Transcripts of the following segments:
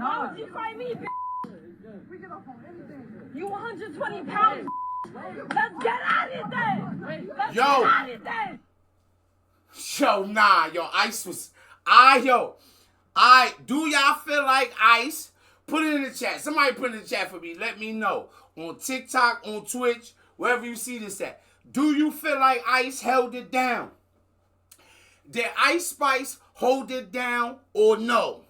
Why would you fight me, We get off on anything. You 120 pounds. Let's get at it then. Let's Yo. get at it then. Yo, nah, yo, Ice was, do y'all feel like Ice? Put it in the chat. Somebody put it in the chat for me. Let me know. On TikTok, on Twitch, wherever you see this at. Do you feel like Ice held it down? Did Ice Spice hold it down or no?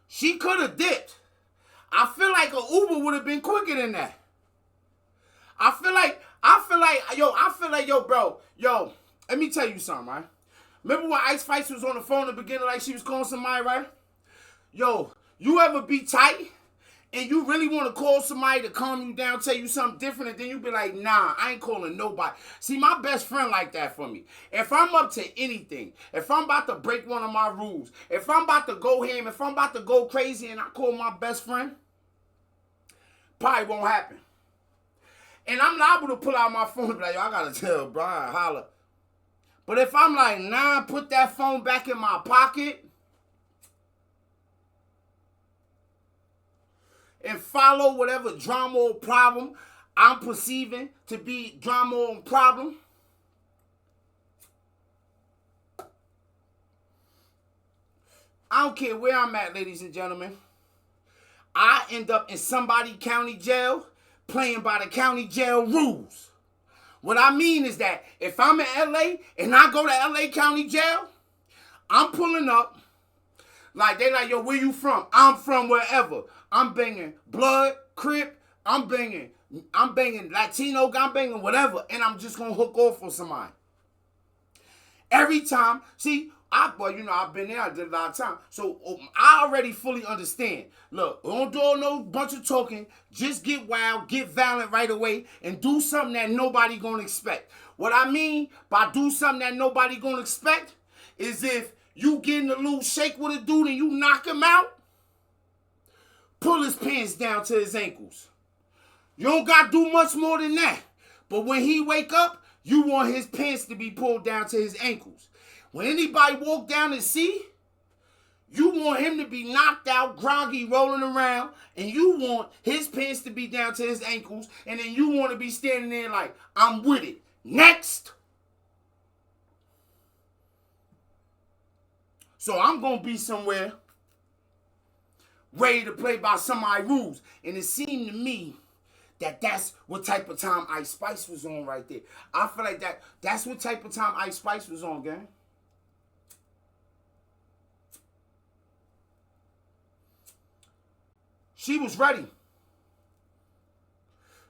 She could have dipped. I feel like an Uber would have been quicker than that. I feel like, bro, let me tell you something, right? Remember when Ice Spice was on the phone in the beginning like she was calling somebody, right? Yo, you ever be tight and you really want to call somebody to calm you down, tell you something different, and then you be like, nah, I ain't calling nobody. See, my best friend like that for me. If I'm up to anything, if I'm about to break one of my rules, if I'm about to go ham, if I'm about to go crazy and I call my best friend, probably won't happen. And I'm liable to pull out my phone and be like, yo, I got to tell Brian, holla. But if I'm like, nah, put that phone back in my pocket and follow whatever drama or problem I'm perceiving to be drama or problem, I don't care where I'm at, ladies and gentlemen. I end up in somebody county jail playing by the county jail rules. What I mean is that if I'm in LA and I go to LA County Jail, I'm pulling up. Like, they like, yo, where you from? I'm from wherever. I'm banging blood, Crip. I'm banging Latino, I'm banging whatever. And I'm just going to hook off on somebody. Every time, see, I've been there, I did a lot of time. So I already fully understand. Look, don't do no bunch of talking. Just get wild, get violent right away, and do something that nobody gonna expect. What I mean by do something that nobody gonna expect is if you get in a little shake with a dude and you knock him out, pull his pants down to his ankles. You don't gotta do much more than that. But when he wake up, you want his pants to be pulled down to his ankles. When anybody walk down and see, you want him to be knocked out, groggy, rolling around, and you want his pants to be down to his ankles, and then you want to be standing there like, I'm with it. Next. So I'm going to be somewhere ready to play by somebody's rules. And it seemed to me that that's what type of time Ice Spice was on right there. I feel like that's what type of time Ice Spice was on, gang. She was ready.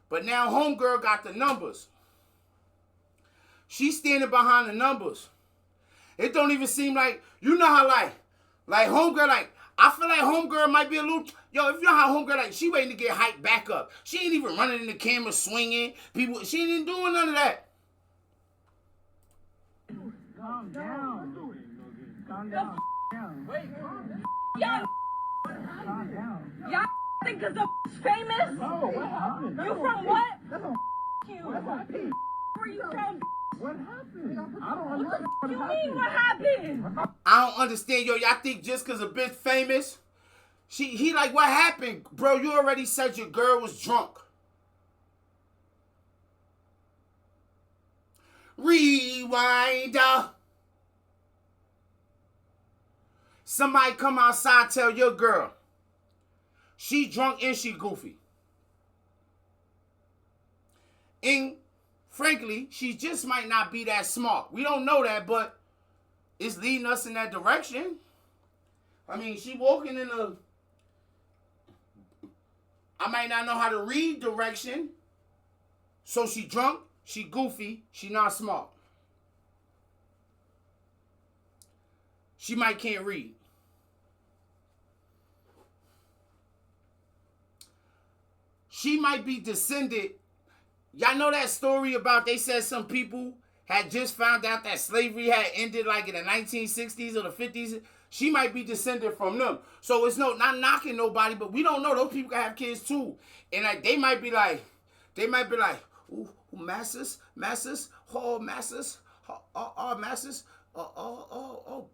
But now homegirl got the numbers. She's standing behind the numbers. It don't even seem like, you know how like homegirl, like, I feel like homegirl might be a little, yo, if you know how homegirl, like, she waiting to get hyped back up. She ain't even running in the camera swinging. People, she ain't even doing none of that. Calm down. Calm down. Wait. Y'all Calm down. think because the famous? No, what happened? You from what? That's on You. what happened? Where you from? What happened? I don't What understand the what you mean what happened. happened? I don't understand, yo. Y'all think just because a bitch famous, he like, what happened? Bro, you already said your girl was drunk. Rewind. Somebody come outside, tell your girl she drunk and she goofy. And frankly, she just might not be that smart. We don't know that, but it's leading us in that direction. I mean, she walking in a, I might not know how to read direction. So she drunk, she goofy, she not smart. She might can't read. She might be descended. Y'all know that story about, they said some people had just found out that slavery had ended like in the 1960s or the 50s. She might be descended from them. So it's not knocking nobody, but we don't know. Those people can have kids too. And like they might be like, ooh, masses, oh, masses,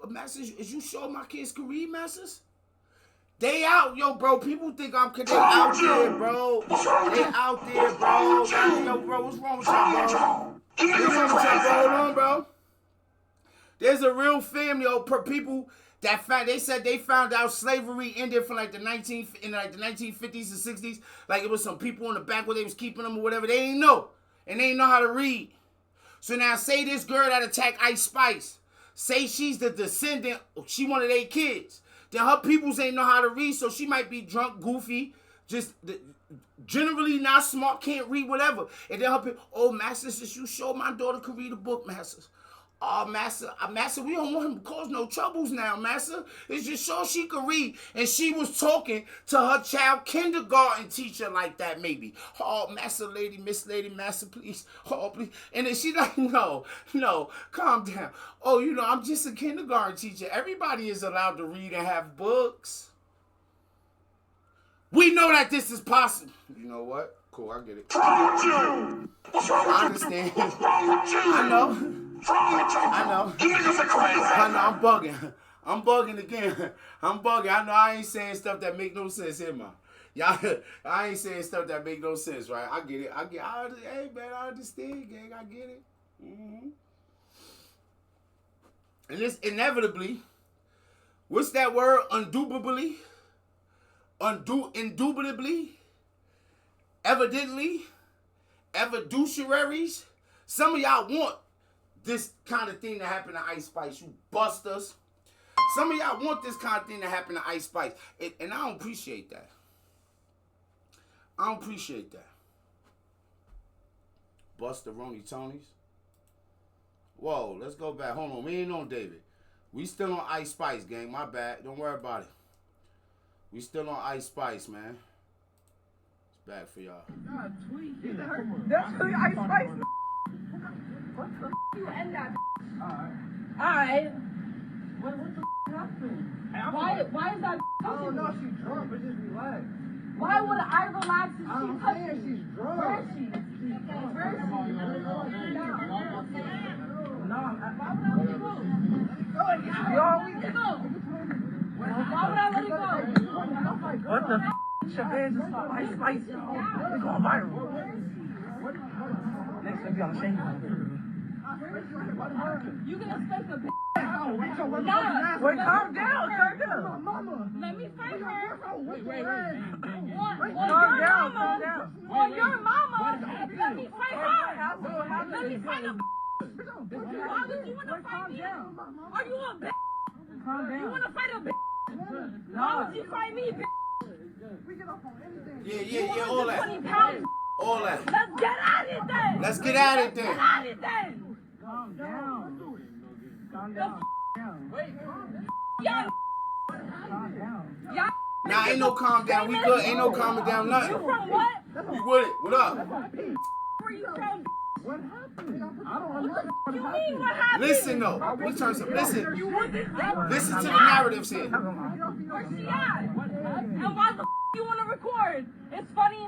Masters, is you sure my kids can read, Masters? They out, yo, bro. People think I'm, they out there, bro. They out there, bro. Yo, bro, what's wrong with y'all, bro? What's wrong with y'all, bro? Hold on, bro. There's a real family, people that they said they found out slavery ended from like the 1950s and 60s. Like it was some people in the back where they was keeping them or whatever. They ain't know, and they ain't know how to read. So now, say this girl that attacked Ice Spice, say she's the descendant, she one of their kids. Then her peoples ain't know how to read, so she might be drunk, goofy, just generally not smart, can't read, whatever. And then her people, oh, Master, since you showed my daughter could read a book, Masters. Oh, Master, we don't want him to cause no troubles now, Master. It's just so she could read. And she was talking to her child kindergarten teacher like that, maybe. Oh, Master lady, Miss lady, Master, please. Oh, please. And then she like, no, calm down. Oh, I'm just a kindergarten teacher. Everybody is allowed to read and have books. We know that this is possible. You know what? Cool, I get it. I understand. I know. I'm bugging. I'm bugging again. I'm bugging. I know I ain't saying stuff that make no sense here, man. Y'all, I ain't saying stuff that make no sense, right? I get it. Hey, man, I understand, gang. I get it. Mm-hmm. And this inevitably, what's that word? Indubitably? Indubitably? Evidently? Eviduciaries? Some of y'all want this kind of thing to happen to Ice Spice, you busters. Some of y'all want this kind of thing to happen to Ice Spice. And I don't appreciate that. I don't appreciate that. Buster Roni Tonys. Whoa, let's go back. Hold on, we ain't on David. We still on Ice Spice, gang. My bad. Don't worry about it. We still on Ice Spice, man. It's back for y'all. That's really Ice Spice. What the you end that? Alright. What the happened? Why is that Oh no, she's drunk, but just relax. Why would I relax if she touched me? She's drunk. Where is she? Where is she? No, why would I let it go? Why would I let it go? What the Chavez is for Ice Spice. It's going viral. Next week, I'm shaking. You can expect a Wait, calm down. Let me fight her. Wait. Calm down. On your mama. Let me fight her. Let me fight her. Why would you want to fight me? Are you a bitch? Calm down. You want to fight a bitch? Why would you fight me, bitch? We get off on anything. Yeah, all that. 20 pounds. All that. Let's get at it then. Let's get at it then. Get at it then. Calm down. Wait. Y'all. Calm down. Y'all. Nah, ain't no calm down. We good. Ain't no calming down nothing. You from what? We with it. What up? Where you from? What happened? I don't know. You mean what happened? Listen though. We turn some. Listen. You want this thing? Listen to the narratives here. Where's she at? And why the you want to record? It's funny.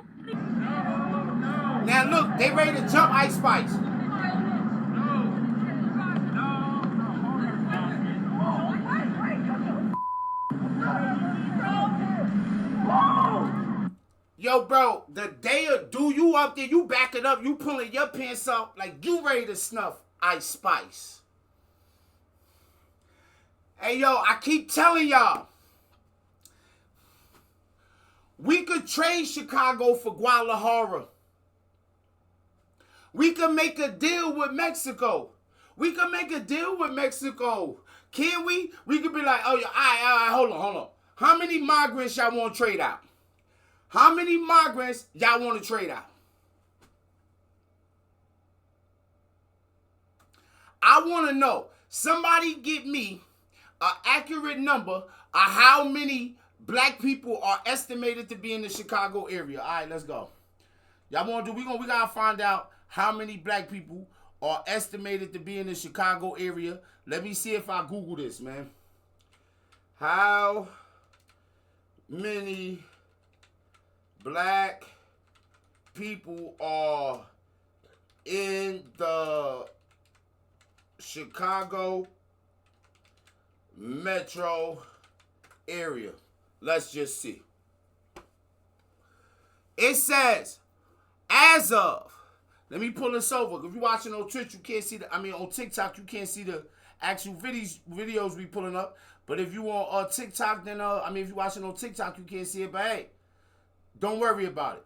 Now look, they ready to jump Ice Spice. Yo, bro, the day of do you up there, you back it up, you pulling your pants up like you ready to snuff Ice Spice. Hey, yo, I keep telling y'all, we could trade Chicago for Guadalajara. We could make a deal with Mexico. Can we? We could be like, oh, yeah, all right, hold on. How many migrants y'all want to trade out? How many migrants y'all want to trade out? I want to know. Somebody get me an accurate number of how many black people are estimated to be in the Chicago area. All right, let's go. Y'all want to do? We gotta find out how many black people are estimated to be in the Chicago area. Let me see if I Google this, man. How many black people are in the Chicago metro area. Let's just see. It says, as of, let me pull this over. If you're watching on Twitch, you can't see on TikTok, you can't see the actual videos we pulling up. But if you on TikTok, then, if you're watching on TikTok, you can't see it. But hey, don't worry about it.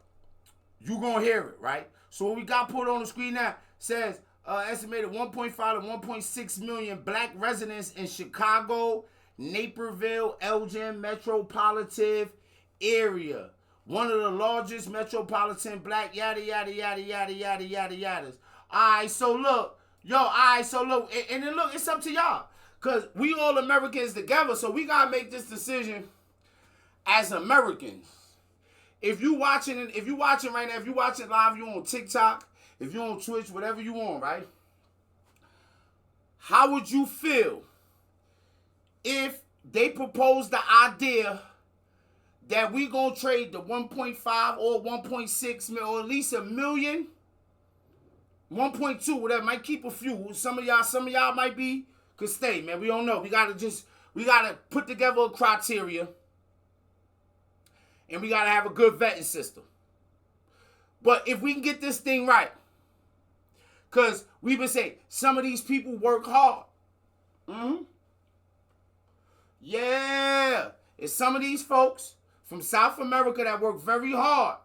You gonna hear it, right? So what we got put on the screen now says, estimated 1.5 to 1.6 million black residents in Chicago, Naperville, Elgin metropolitan area. One of the largest metropolitan black yada yada yada yada yada yada yadas. Alright, so look. And then look, it's up to y'all. Cause we all Americans together, so we gotta make this decision as Americans. If you watching right now, if you watching live, you on TikTok, if you on Twitch, whatever you on, right? How would you feel if they proposed the idea that we gonna trade the 1.5 or 1.6 million, or at least a million, 1.2, whatever, might keep a few. Some of y'all might be, could stay, man. We don't know. We gotta put together a criteria. And we got to have a good vetting system. But if we can get this thing right, because we've been saying some of these people work hard. Yeah. It's some of these folks from South America that work very hard.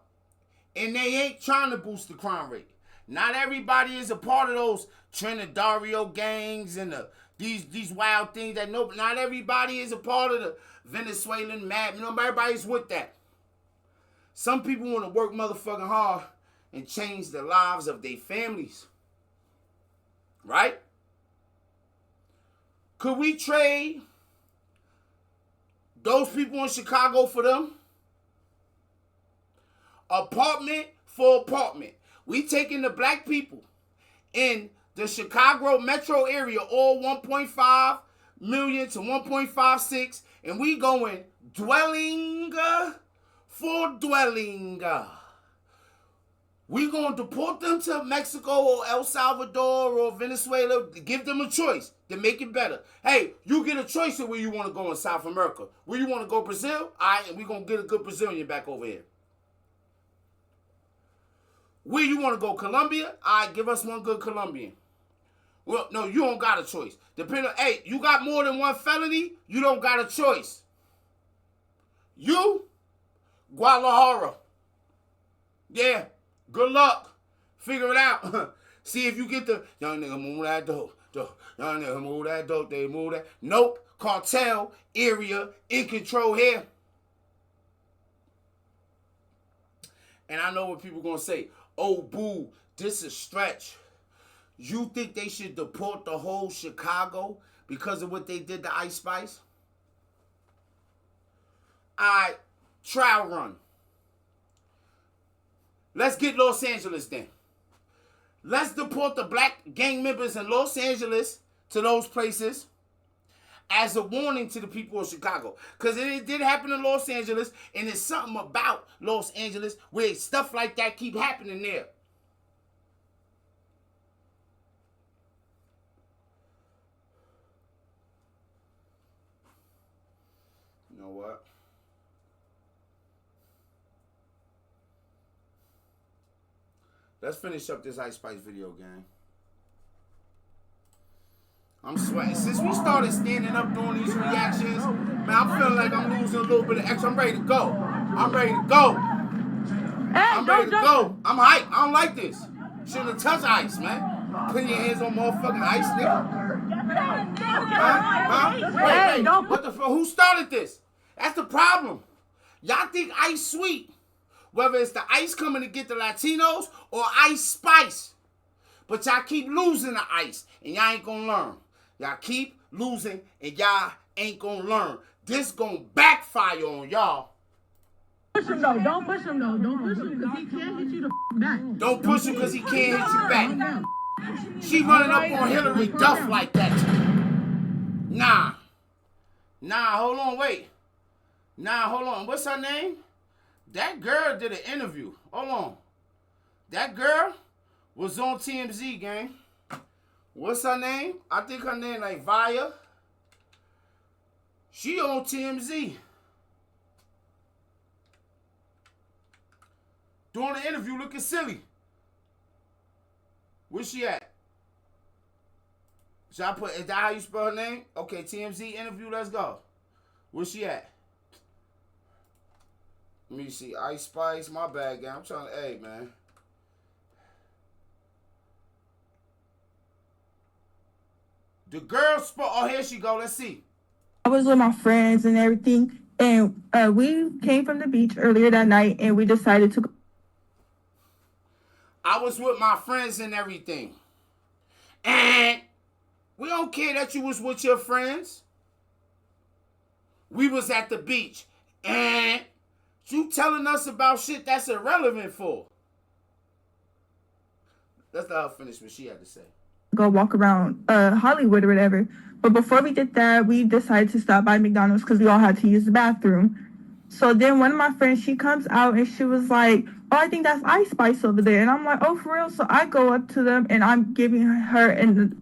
And they ain't trying to boost the crime rate. Not everybody is a part of those Trinidadario gangs and these wild things that not everybody is a part of the Venezuelan mad. Everybody's with that. Some people want to work motherfucking hard and change the lives of their families. Right? Could we trade those people in Chicago for them? Apartment for apartment. We taking the black people in the Chicago metro area, all 1.5 million to 1.56, and we going dwelling for dwelling. We going to deport them to Mexico or El Salvador or Venezuela. Give them a choice to make it better. Hey, you get a choice of where you want to go in South America. Where you want to go, Brazil? All right, and we going to get a good Brazilian back over here. Where you want to go, Colombia? All right, give us one good Colombian. Well, no, you don't got a choice. Hey, you got more than one felony? You don't got a choice. You? Guadalajara. Yeah. Good luck. Figure it out. See if you get the young nigga move that dope. Young nigga move that dope. They move that. Nope. Cartel area in control here. And I know what people gonna say. Oh, boo, this is stretch. You think they should deport the whole Chicago because of what they did to Ice Spice? Alright, trial run. Let's get Los Angeles then. Let's deport the black gang members in Los Angeles to those places as a warning to the people of Chicago. Because it did happen in Los Angeles, and there's something about Los Angeles where stuff like that keep happening there. You know what? Let's finish up this Ice Spice video, gang. I'm sweating. Since we started standing up doing these reactions, man, I'm feeling like I'm losing a little bit of extra. I'm ready to go. I'm ready to go. I'm ready to go. I'm hyped. I don't like this. Shouldn't have touched ice, man. Putting your hands on motherfucking ice, nigga. Huh? Wait. What the fuck? Who started this? That's the problem. Y'all think ice sweet. Whether it's the ice coming to get the Latinos or Ice Spice. But y'all keep losing the ice, and y'all ain't gonna learn. Y'all keep losing, and y'all ain't gonna learn. This gonna backfire on y'all. Push him though. Don't push him though. Don't push him because he can't hit you the back. Don't push him because he can't hit you back. She running up on Hillary Duff like that. Nah, hold on, wait. Hold on. What's her name? That girl did an interview. Hold on. That girl was on TMZ, gang. What's her name? I think her name like Via. She on TMZ. Doing the interview looking silly. Where's she at? Should I put, is that how you spell her name? Okay, TMZ interview, let's go. Where's she at? Let me see. Ice Spice, my bad, guy. I'm trying to, hey, man. The girl spot, oh, here she go. Let's see. I was with my friends and everything, and we came from the beach earlier that night, and we decided to go. I was with my friends and everything. And we don't care that you was with your friends. We was at the beach. And you telling us about shit that's irrelevant for. Let's let her finish what she had to say. Go walk around Hollywood or whatever. But before we did that, we decided to stop by McDonald's because we all had to use the bathroom. So then one of my friends, she comes out and she was like, oh, I think that's Ice Spice over there. And I'm like, oh, for real? So I go up to them and I'm giving her and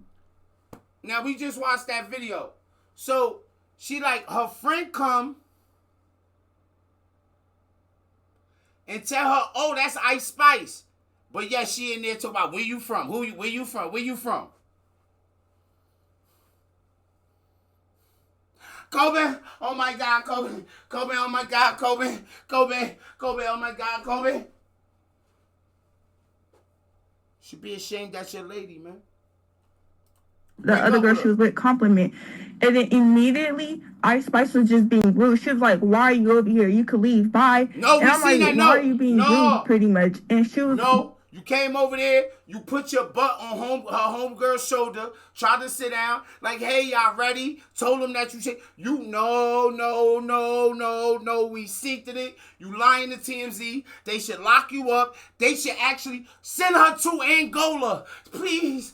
now we just watched that video. So she like, her friend come and tell her, oh, that's Ice Spice. But yeah, she in there talking about where you from? Where you from? Where you from? Kobe, oh my God, Kobe. Kobe, oh my God, Kobe. Kobe, Kobe, oh my God, Kobe. Should be ashamed that's your lady, man. the other girl she was with compliment. And then immediately, Ice Spice was just being rude. She was like, why are you over here? You could leave. Bye. No, and we I'm seen like, that. No, why are you being rude, pretty much? And she was... No, you came over there, you put your butt on her homegirl's shoulder, tried to sit down, like, hey, y'all ready? Told them that you no, we synced it. You lying to TMZ. They should lock you up. They should actually send her to Angola. Please,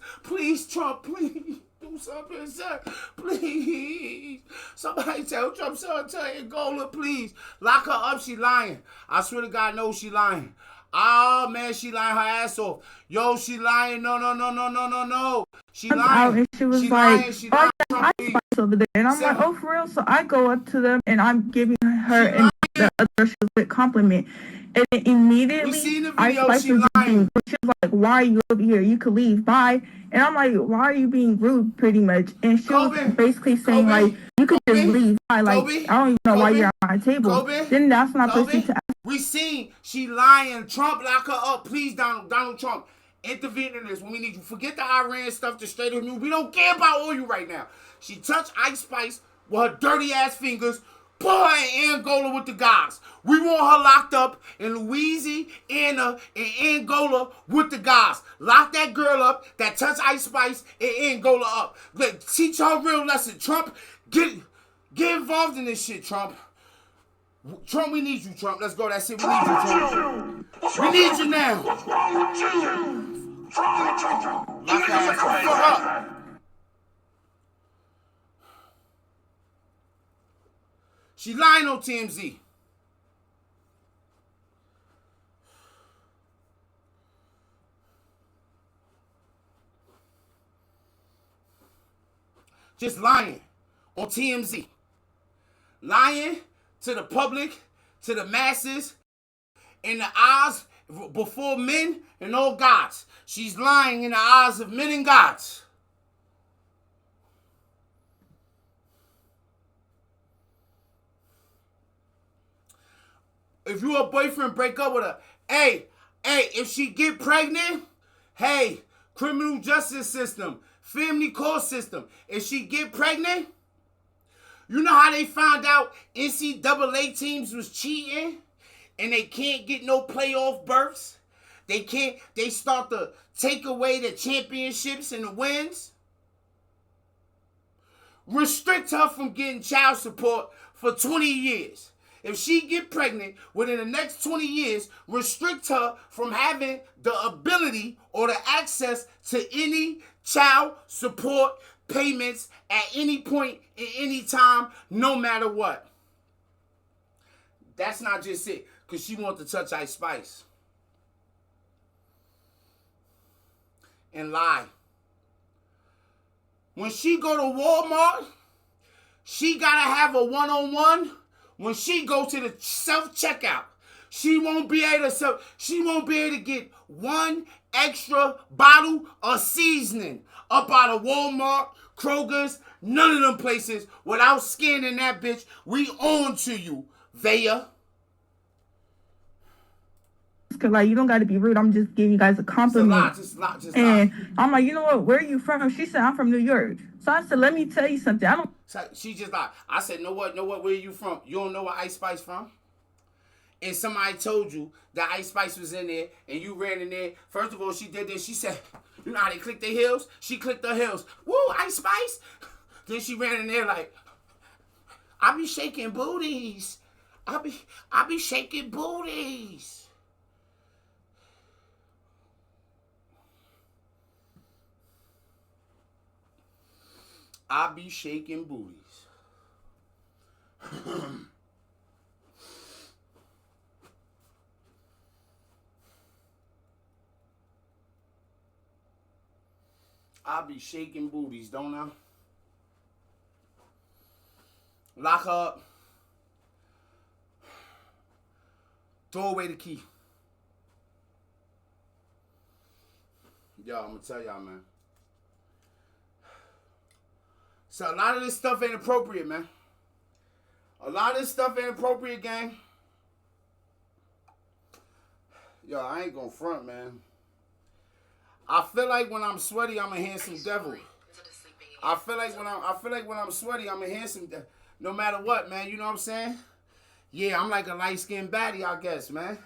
Trump, please. Do something, sir. Please. Somebody tell Trump, sir, tell Angola, please. Lock her up. She lying. I swear to God, no, she lying. Oh, man, she lying her ass off. Yo, she lying. No. She lying. And she was like, oh, Ice Spice over there. And I'm like, oh, for real? So I go up to them and I'm giving her and the other girl she was with compliment. And then immediately, Ice Spice was being rude. She was like, why are you over here? You could leave. Bye. And I'm like, why are you being rude, pretty much? And she was basically saying, like, you could just leave. Like, I don't even know why you're on my table. Then that's when I proceed to ask. We seen she lying. Trump, lock her up. Please, Donald Trump, intervene in this when we need you. Forget the Iran stuff, the Strait of Hormuz. We don't care about oil right now. She touched Ice Spice with her dirty ass fingers. Put her in Angola with the guys. We want her locked up in Louisiana and Angola with the guys. Lock that girl up that touched Ice Spice and Angola up. Teach her a real lesson. Trump, get involved in this shit, Trump. Trump, we need you, Trump. Let's go. That's it. We need you, Trump. We need you now. What's wrong with you? Lock her ass the fuck up. She lying on TMZ. Just lying on TMZ. Lying to the public, to the masses, in the eyes before men and all gods. She's lying in the eyes of men and gods. If you a boyfriend, break up with her. Hey, if she get pregnant, hey, criminal justice system, family court system. If she get pregnant, you know how they found out NCAA teams was cheating and they can't get no playoff berths? They start to take away the championships and the wins? Restrict her from getting child support for 20 years. If she get pregnant within the next 20 years, restrict her from having the ability or the access to any child support payments at any point in any time, no matter what. That's not just it, because she wants to touch Ice Spice and lie. When she go to Walmart, She gotta have a one-on-one when she go to the self-checkout. She won't be able to get one extra bottle of seasoning up out of Walmart, Kroger's, none of them places without scanning that bitch. We on to you, Vaya. Cause like you don't got to be rude. I'm just giving you guys a compliment. Just lie. And I'm like, you know what? Where are you from? She said, I'm from New York. So I said, let me tell you something. She just lied. I said, know what? Where are you from? You don't know where Ice Spice from? And somebody told you that Ice Spice was in there and you ran in there. First of all, she did this. She said, you know how they click their heels? She clicked her heels. Woo, Ice Spice. Then she ran in there like, I be shaking booties. I be shaking booties. I be shaking booties. I be shaking booties, don't I? Lock her up. Throw away the key. Yo, I'm gonna tell y'all, man. So a lot of this stuff ain't appropriate, man. A lot of this stuff ain't appropriate, gang. Yo, I ain't gonna front, man. I feel like when I'm sweaty, I'm a handsome devil. I feel like when I'm sweaty, I'm a handsome devil. No matter what, man. You know what I'm saying? Yeah, I'm like a light-skinned baddie, I guess, man.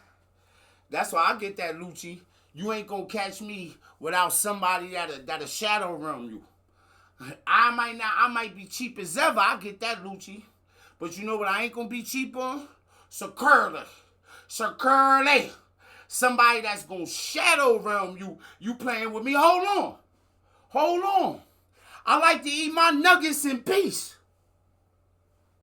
That's why I get that Lucci. You ain't gonna catch me without somebody that'll shadow run you. I might be cheap as ever. I get that Lucci. But you know what I ain't gonna be cheap on? Securely. Somebody that's gonna shadow realm you. You playing with me. Hold on. I like to eat my nuggets in peace.